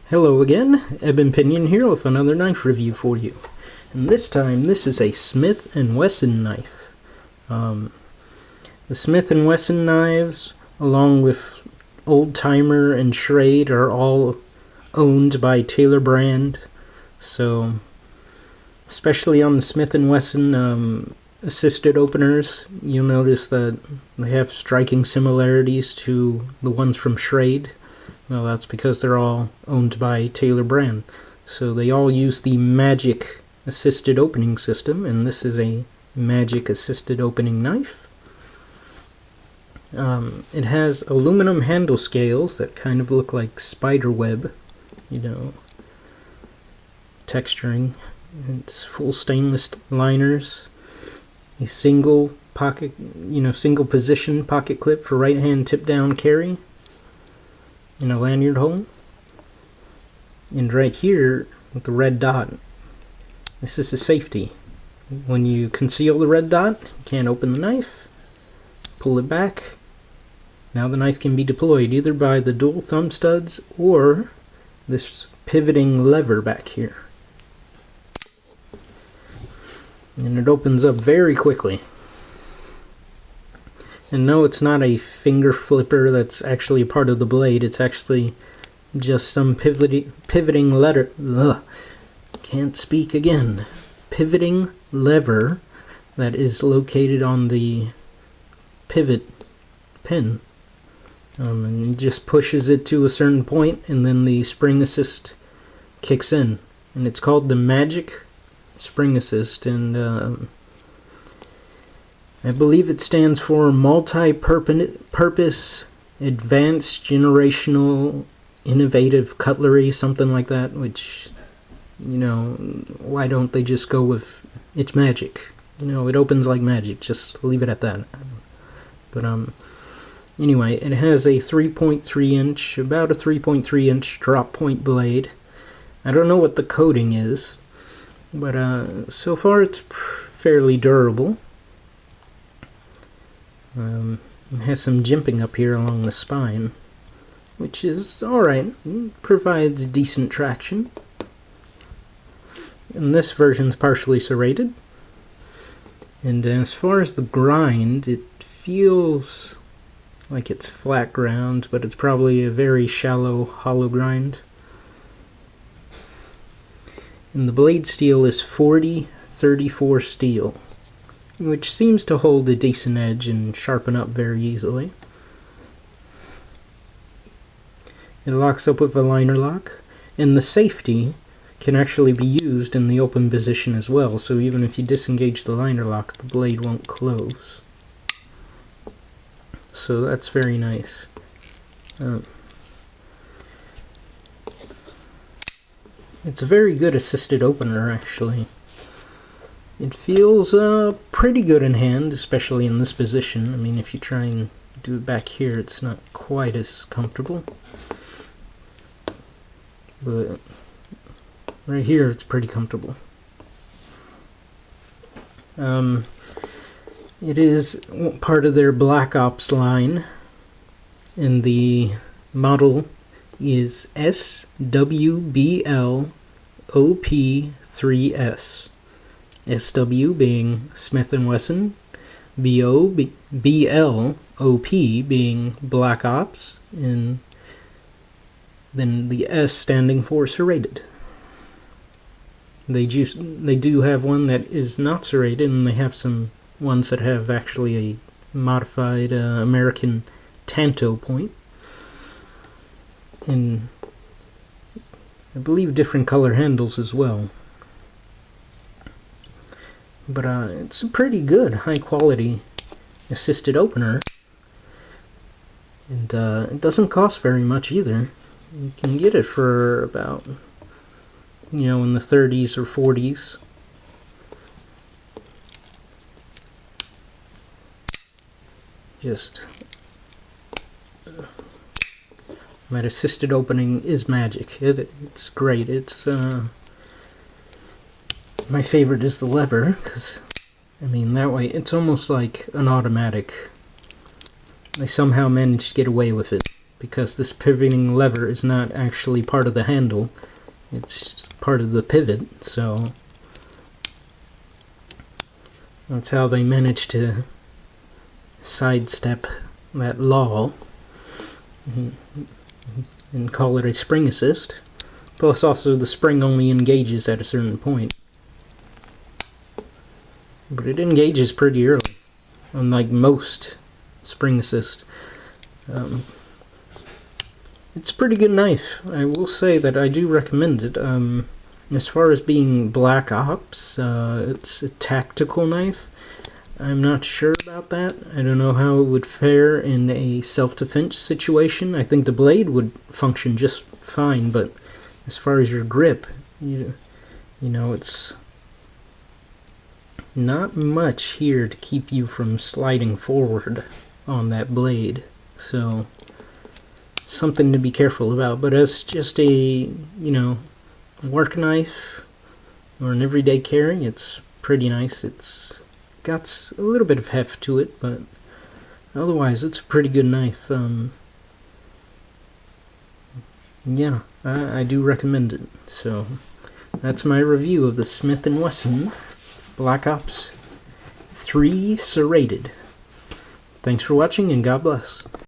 Hello again, Eben Pinion here with another knife review for you. And this time, this is a Smith & Wesson knife. The Smith & Wesson knives, along with Old Timer and Schrade, are all owned by Taylor brand. So, especially on the Smith & Wesson assisted openers, you'll notice that they have striking similarities to the ones from Schrade. Well, that's because they're all owned by Taylor brand. So they all use the Magic assisted opening system, and this is a Magic assisted opening knife. It has aluminum handle scales that kind of look like spider web, texturing. It's full stainless liners, a single pocket, single position pocket clip for right hand tip down carry, in a lanyard hole, and right here with the red dot, this is a safety. When you conceal the red dot, you can't open the knife. Pull it back. Now the knife can be deployed either by the dual thumb studs or this pivoting lever back here, and it opens up very quickly. And no, it's not a finger flipper that's actually a part of the blade. It's actually just some pivoting lever. Can't speak again. Pivoting lever that is located on the pivot pin. And it just pushes it to a certain point, and then the spring assist kicks in. And it's called the Magic Spring Assist, and I believe it stands for Multi-Purpose Advanced Generational Innovative Cutlery, something like that, which, why don't they just go with, it's magic. It opens like magic, just leave it at that. But, anyway, it has a 3.3 inch, about a 3.3 inch drop point blade. I don't know what the coating is, but, so far it's fairly durable. It has some jimping up here along the spine, which is alright. Provides decent traction. And this version's partially serrated. And as far as the grind, it feels like it's flat ground, but it's probably a very shallow hollow grind. And the blade steel is 40-34 steel, which seems to hold a decent edge and sharpen up very easily. It locks up with a liner lock, and the safety can actually be used in the open position as well, so even if you disengage the liner lock, the blade won't close. So that's very nice. It's a very good assisted opener, actually. It feels pretty good in hand, especially in this position. I mean, if you try and do it back here, it's not quite as comfortable. But right here, it's pretty comfortable. It is part of their Black Ops line, and the model is SWBLOP3S. SW being Smith & Wesson, BLOP being Black Ops, and then the S standing for serrated. They do have one that is not serrated, and they have some ones that have actually a modified American Tanto point, and I believe different color handles as well. But it's a pretty good, high-quality assisted opener. And it doesn't cost very much either. You can get it for about, in the 30s or 40s. That assisted opening is magic. It's great. It's, my favorite is the lever, because, that way it's almost like an automatic. They somehow managed to get away with it, because this pivoting lever is not actually part of the handle. It's part of the pivot, so that's how they managed to sidestep that law and call it a spring assist. Plus also the spring only engages at a certain point. But it engages pretty early, unlike most spring assist. It's a pretty good knife. I will say that I do recommend it. As far as being Black Ops, it's a tactical knife. I'm not sure about that. I don't know how it would fare in a self-defense situation. I think the blade would function just fine, but as far as your grip, you know, it's not much here to keep you from sliding forward on that blade. So something to be careful about. But as just a, you know, work knife or an everyday carry, it's pretty nice. It's got a little bit of heft to it, but otherwise it's a pretty good knife. Yeah, I do recommend it. So that's my review of the Smith & Wesson Black Ops 3 Serrated. Thanks for watching, and God bless.